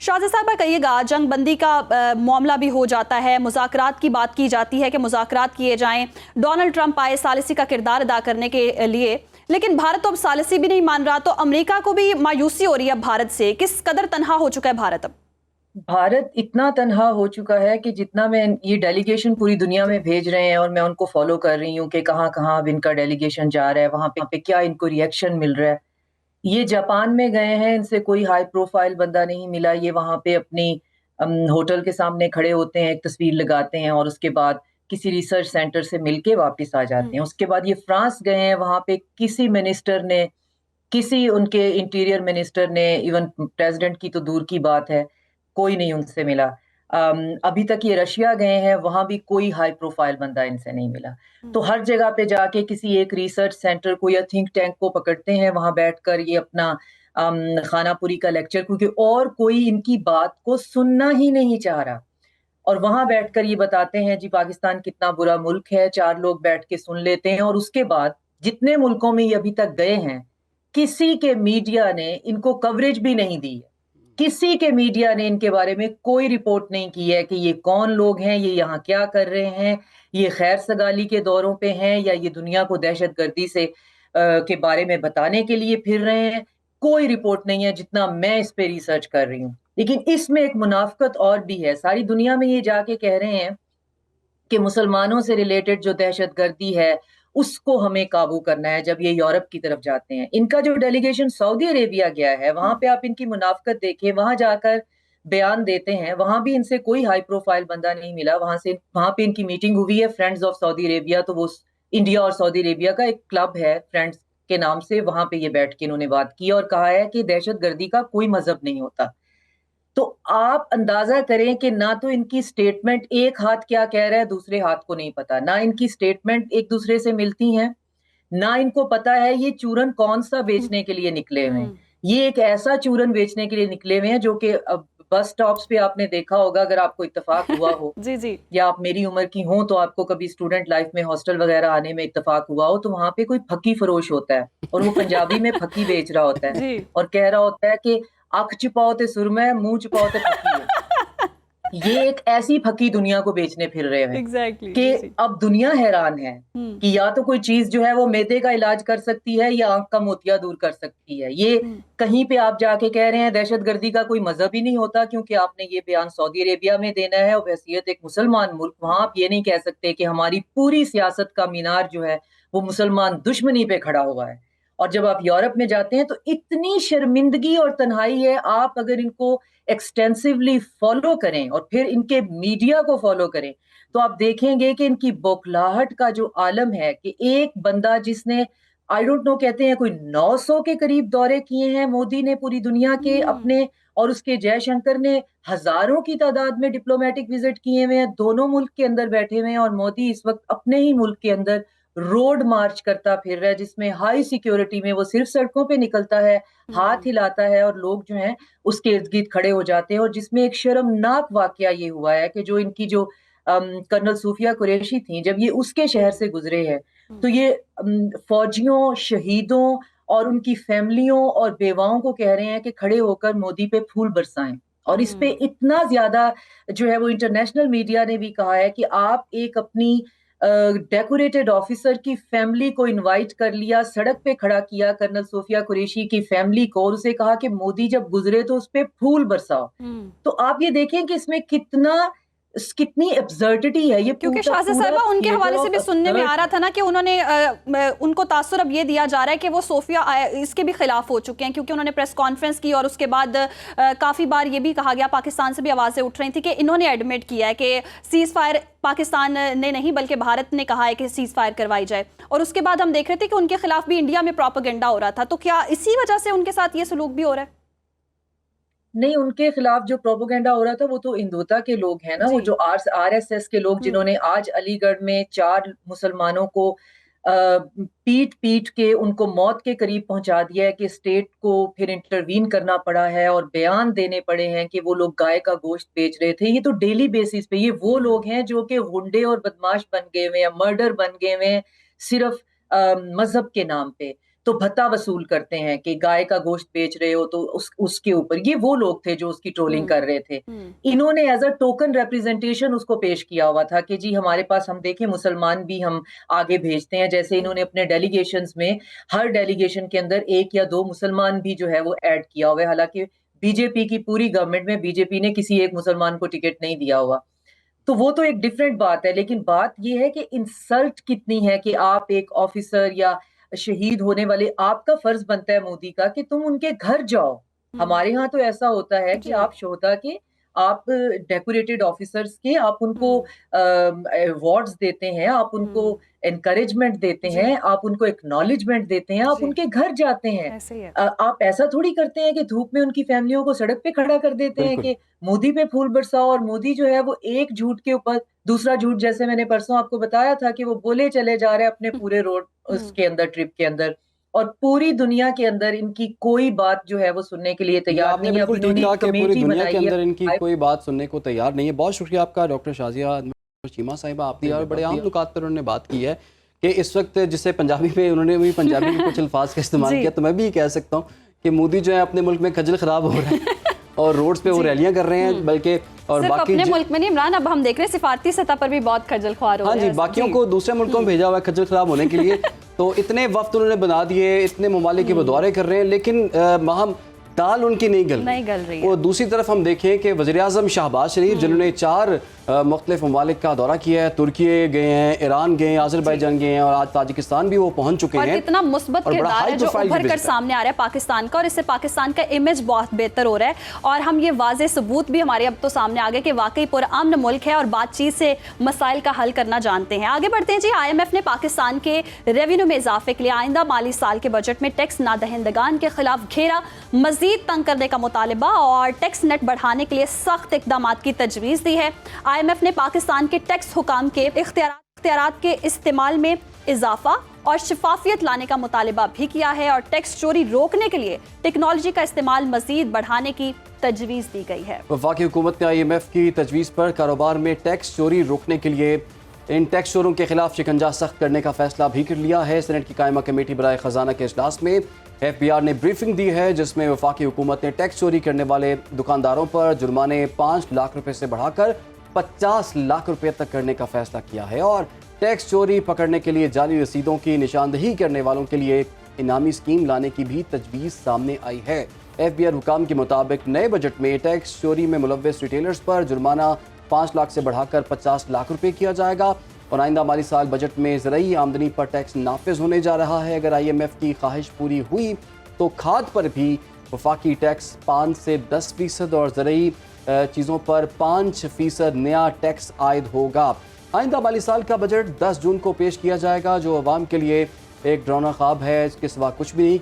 शाज़ा साहबा कहिएगा, जंग बंदी का मामला भी हो जाता है, मुज़ाकरात की बात की जाती है कि मुज़ाकरात किए जाएं, डोनाल्ड ट्रंप आए सालिसी का किरदार अदा करने के लिए, लेकिन भारत तो अब सालिसी भी नहीं मान रहा, तो अमेरिका को भी मायूसी हो रही है भारत से। किस कदर तन्हा हो चुका है भारत अब? भारत इतना तन्हा हो चुका है कि जितना मैं ये डेलीगेशन पूरी दुनिया में भेज रहे हैं और मैं उनको फॉलो कर रही हूँ कि कहाँ कहाँ अब इनका डेलीगेशन जा रहा है, वहाँ पे क्या इनको रिएक्शन मिल रहा है। ये जापान में गए हैं, इनसे कोई हाई प्रोफाइल बंदा नहीं मिला। ये वहाँ पे अपनी होटल के सामने खड़े होते हैं, एक तस्वीर लगाते हैं और उसके बाद किसी रिसर्च सेंटर से मिलके वापस आ जाते हैं। उसके बाद ये फ्रांस गए हैं, वहाँ पे किसी मिनिस्टर ने, किसी उनके इंटीरियर मिनिस्टर ने, इवन प्रेसिडेंट की तो दूर की बात है, कोई नहीं उनसे मिला। अभी तक ये रशिया गए हैं, वहां भी कोई हाई प्रोफाइल बंदा इनसे नहीं मिला। तो हर जगह पे जाके किसी एक रिसर्च सेंटर को या थिंक टैंक को पकड़ते हैं, वहां बैठकर ये अपना खानापुरी का लेक्चर, क्योंकि और कोई इनकी बात को सुनना ही नहीं चाह रहा। और वहां बैठकर ये बताते हैं जी पाकिस्तान कितना बुरा मुल्क है, चार लोग बैठ के सुन लेते हैं, और उसके बाद जितने मुल्कों में ये अभी तक गए हैं, किसी के मीडिया ने इनको कवरेज भी नहीं दी है। किसी के मीडिया ने इनके बारे में कोई रिपोर्ट नहीं की है कि ये कौन लोग हैं, ये यहाँ क्या कर रहे हैं, ये खैर सगाली के दौरों पे हैं या ये दुनिया को दहशतगर्दी से के बारे में बताने के लिए फिर रहे हैं। कोई रिपोर्ट नहीं है, जितना मैं इस पे रिसर्च कर रही हूँ। लेकिन इसमें एक मुनाफकत और भी है। सारी दुनिया में ये जाके कह रहे हैं कि मुसलमानों से रिलेटेड जो दहशतगर्दी है उसको हमें काबू करना है। जब ये यूरोप की तरफ जाते हैं, इनका जो डेलीगेशन सऊदी अरेबिया गया है, वहां पे आप इनकी मुनाफकत देखें, वहां जाकर बयान देते हैं, वहां भी इनसे कोई हाई प्रोफाइल बंदा नहीं मिला। वहां पे इनकी मीटिंग हुई है फ्रेंड्स ऑफ सऊदी अरेबिया, तो वो इंडिया और सऊदी अरेबिया का एक क्लब है फ्रेंड्स के नाम से, वहां पे ये बैठ के इन्होंने बात की और कहा है कि दहशतगर्दी का कोई मजहब नहीं होता। तो आप अंदाजा करें कि ना तो इनकी स्टेटमेंट, एक हाथ क्या कह रहा है दूसरे हाथ को नहीं पता, ना इनकी स्टेटमेंट एक दूसरे से मिलती हैं, ना इनको पता है ये चूरन कौन सा बेचने के लिए निकले हुए हैं। ये एक ऐसा चूरन बेचने के लिए निकले हुए हैं जो कि बस स्टॉप्स पे आपने देखा होगा, अगर आपको इत्तेफाक हुआ हो जी जी। या आप मेरी उम्र की हो तो आपको कभी स्टूडेंट लाइफ में हॉस्टल वगैरह आने में इत्तेफाक हुआ हो, तो वहां पे कोई फकी फरोश होता है और वो पंजाबी में फकी बेच रहा होता है जी। और कह रहा होता है कि अख छुपाओ ते सुरमा है, मुंह छुपाओ ते फकी है। ये एक ऐसी फकी दुनिया को बेचने फिर रहे हैं एग्जैक्टली कि अब दुनिया हैरान है कि या तो कोई चीज जो है वो मैदे का इलाज कर सकती है या आंख का मोतिया दूर कर सकती है। ये कहीं पे आप जाके कह रहे हैं दहशतगर्दी का कोई मजहब ही नहीं होता, क्योंकि आपने ये बयान सऊदी अरेबिया में देना है और हैसियत एक मुसलमान मुल्क। वहां आप ये नहीं कह सकते कि हमारी पूरी सियासत का मीनार जो है वो मुसलमान दुश्मनी पे खड़ा हुआ है। और जब आप यूरोप में जाते हैं तो इतनी शर्मिंदगी और तन्हाई है। आप अगर इनको एक्सटेंसिवली फॉलो करें और फिर इनके मीडिया को फॉलो करें तो आप देखेंगे कि इनकी बौखलाहट का जो आलम है, कि एक बंदा जिसने आई डोंट नो कहते हैं कोई 900 के करीब दौरे किए हैं मोदी ने पूरी दुनिया के अपने, और उसके जयशंकर ने हजारों की तादाद में डिप्लोमेटिक विजिट किए हुए हैं, दोनों मुल्क के अंदर बैठे हुए हैं। और मोदी इस वक्त अपने ही मुल्क के अंदर रोड मार्च करता फिर रहा है, जिसमें हाई सिक्योरिटी में वो सिर्फ सड़कों पे निकलता है, हाथ हिलाता है और लोग जो हैं उसके इर्द गिर्द खड़े हो जाते हैं। और जिसमें एक शर्मनाक वाकया ये हुआ है कि जो इनकी जो कर्नल सूफिया कुरैशी थी, जब ये उसके शहर से गुजरे हैं तो ये फौजियों, शहीदों और उनकी फैमिलियों और बेवाओं को कह रहे हैं कि खड़े होकर मोदी पे फूल बरसाएं। और इस पे इतना ज्यादा जो है वो इंटरनेशनल मीडिया ने भी कहा है कि आप एक अपनी डेकोरेटेड ऑफिसर की फैमिली को इनवाइट कर लिया, सड़क पे खड़ा किया कर्नल सूफिया कुरैशी की फैमिली को, और उसे कहा कि मोदी जब गुजरे तो उस पे फूल बरसाओ। तो आप ये देखें कि इसमें कितनी एब्सर्डिटी है। ये क्योंकि शाज़ा साहिबा उनके हवाले से भी सुनने में आ रहा था ना कि उन्होंने उनको तासुर अब ये दिया जा रहा है कि वो सोफिया इसके भी खिलाफ हो चुके हैं, क्योंकि उन्होंने प्रेस कॉन्फ्रेंस की और उसके बाद काफ़ी बार ये भी कहा गया, पाकिस्तान से भी आवाज़ें उठ रही थी कि इन्होंने एडमिट किया है कि सीज फायर पाकिस्तान ने नहीं बल्कि भारत ने कहा है कि सीज फायर करवाई जाए। और उसके बाद हम देख रहे थे कि उनके खिलाफ भी इंडिया में प्रोपेगेंडा हो रहा था। तो क्या इसी वजह से उनके साथ ये सलूक भी हो रहा है? नहीं, उनके खिलाफ जो प्रोपोगेंडा हो रहा था वो तो हिंदुत्व के लोग हैं ना, वो जो आरएसएस के लोग, जिन्होंने आज अलीगढ़ में 4 मुसलमानों को पीट पीट के उनको मौत के करीब पहुंचा दिया है, कि स्टेट को फिर इंटरवीन करना पड़ा है और बयान देने पड़े हैं कि वो लोग गाय का गोश्त बेच रहे थे। ये तो डेली बेसिस पे ये वो लोग हैं जो कि गुंडे और बदमाश बन गए हुए हैं, मर्डर बन गए हुए हैं सिर्फ मजहब के नाम पे। تو بھتا وصول کرتے ہیں کہ گائے کا گوشت بیچ رہے ہو تو اس کے اوپر. یہ وہ لوگ تھے جو اس کی ٹرولنگ کر رہے تھے. انہوں نے ایز اے ٹوکن ریپرزینٹیشن اس کو پیش کیا ہوا تھا کہ جی ہمارے پاس ہم دیکھیں مسلمان بھی ہم آگے بھیجتے ہیں. جیسے انہوں نے اپنے ڈیلیگیشنز میں ہر ڈیلیگیشن کے اندر 1 یا 2 مسلمان بھی جو ہے وہ ایڈ کیا ہوا ہے. حالانکہ بی جے پی کی پوری گورنمنٹ میں بی جے پی نے کسی ایک مسلمان کو ٹکٹ نہیں دیا ہوا. تو وہ تو ایک ڈفرینٹ بات ہے. لیکن بات یہ ہے کہ انسلٹ کتنی ہے کہ آپ ایک آفیسر یا شہید ہونے والے, آپ کا فرض بنتا ہے مودی کا کہ تم ان کے گھر جاؤ. ہمارے ہاں تو ایسا ہوتا ہے کہ آپ شہدا کے, آپ ڈیکوریٹڈ آفیسرز کے آپ ان کو ایوارڈز دیتے ہیں, آپ ان کو انکریجمنٹ دیتے ہیں, آپ ان کو ایکنالجمنٹ دیتے ہیں, آپ ان کے گھر جاتے ہیں. آپ ایسا تھوڑی کرتے ہیں کہ دھوپ میں ان کی فیملیوں کو سڑک پہ کھڑا کر دیتے ہیں کہ مودی پہ پھول برساؤ. اور مودی جو ہے وہ ایک جھوٹ کے اوپر دوسرا جھوٹ, جیسے میں نے پرسوں آپ کو بتایا تھا کہ وہ بولے چلے جا رہے اپنے پورے روڈ اس کے اندر, ٹرپ کے اندر, اور پوری دنیا کے اندر ان کی کوئی بات جو ہے وہ سننے کے لیے تیار نہیں ہے. بالکل ٹھیک کہا کہ پوری دنیا کے اندر ان کی کوئی بات سننے کو تیار نہیں ہے. بہت شکریہ آپ کا ڈاکٹر شازیہ چیمہ صاحبہ. آپ نے اور بڑے عام نکات پر انہوں نے بات کی ہے کہ اس وقت جسے پنجابی میں انہوں نے بھی پنجابی کے کچھ الفاظ کا استعمال کیا, تو میں بھی کہہ سکتا ہوں کہ مودی جو ہے اپنے ملک میں کھجل خراب ہو رہا ہے اور روڈز پہ وہ ریلیاں کر رہے ہیں, بلکہ اور باقی اپنے ملک میں نہیں عمران, اب ہم دیکھ رہے ہیں سفارتی سطح پر بھی بہت کھجل خوار ہو رہے ہیں. ہاں جی, باقیوں کو دوسرے ملکوں میں بھیجا ہوا ہے کھجل خراب ہونے کے لیے. تو اتنے وفد انہوں نے بنا دیے, اتنے ممالک کے وہ دورے کر رہے ہیں, لیکن مہم دال ان کی نہیں گل رہی. اور دوسری طرف ہم دیکھیں کہ وزیراعظم شہباز شریف جنہوں نے 4 مختلف ممالک کا دورہ کیا ہے, ترکیے گئے ہیں, ایران گئے ہیں, آذربائیجان گئے ہیں, اور آج تاجکستان بھی وہ پہنچ چکے ہیں. اور کتنا مثبت کردار ہے جو ابھر کر سامنے آ رہا ہے پاکستان کا, اور اس سے پاکستان کا امیج بہت بہتر ہو رہا ہے. اور ہم یہ واضح ثبوت بھی ہمارے اب تو سامنے آ گئے کہ واقعی پرامن ملک ہے اور بات چیت سے مسائل کا حل کرنا جانتے ہیں. آگے بڑھتے ہیں جی. آئی ایم ایف نے پاکستان کے ریونیو میں اضافے کے لیے آئندہ مالی سال کے بجٹ میں ٹیکس نادہندگان کے خلاف گھیرا مزید تنگ کرنے کا مطالبہ اور ٹیکس نیٹ بڑھانے کے لیے سخت اقدامات کی تجویز دی ہے. آئی ایم ایف نے پاکستان کے ٹیکس حکام کے اختیارات کے استعمال میں اضافہ اور شفافیت لانے کا مطالبہ بھی کیا ہے, اور ٹیکس چوری روکنے کے لیے ٹیکنالوجی کا استعمال مزید بڑھانے کی تجویز دی گئی ہے. وفاقی حکومت نے آئی ایم ایف کی تجویز پر کاروبار میں ٹیکس چوری روکنے کے لیے ان ٹیکس چوروں کے خلاف شکنجہ سخت کرنے کا فیصلہ بھی کر لیا ہے. سینٹ کی قائمہ کمیٹی برائے خزانہ کے اجلاس میں ایف بی آر نے بریفنگ دی ہے, جس میں وفاقی حکومت نے ٹیکس چوری کرنے والے دکانداروں پر جرمانے 5 لاکھ روپے سے بڑھا کر 50 لاکھ روپے تک کرنے کا فیصلہ کیا ہے, اور ٹیکس چوری پکڑنے کے لیے جعلی رسیدوں کی نشاندہی کرنے والوں کے لیے انعامی اسکیم لانے کی بھی تجویز سامنے آئی ہے. ایف بی آر حکام کے مطابق نئے بجٹ میں ٹیکس چوری میں ملوث ریٹیلرز پر جرمانہ 5 لاکھ سے بڑھا کر 50 لاکھ روپے کیا جائے گا, اور آئندہ مالی سال بجٹ میں زرعی آمدنی پر ٹیکس نافذ ہونے جا رہا ہے. اگر آئی ایم ایف کی خواہش پوری ہوئی تو کھاد پر بھی وفاقی ٹیکس 5 سے 10% اور زرعی چیزوں پر 5% نیا ٹیکس عائد ہوگا. آئندہ مالی سال کا بجٹ 10 جون کو پیش کیا جائے گا, جو عوام کے لیے ایک ڈراؤنا خواب ہے, اس کے سوا کچھ بھی نہیں.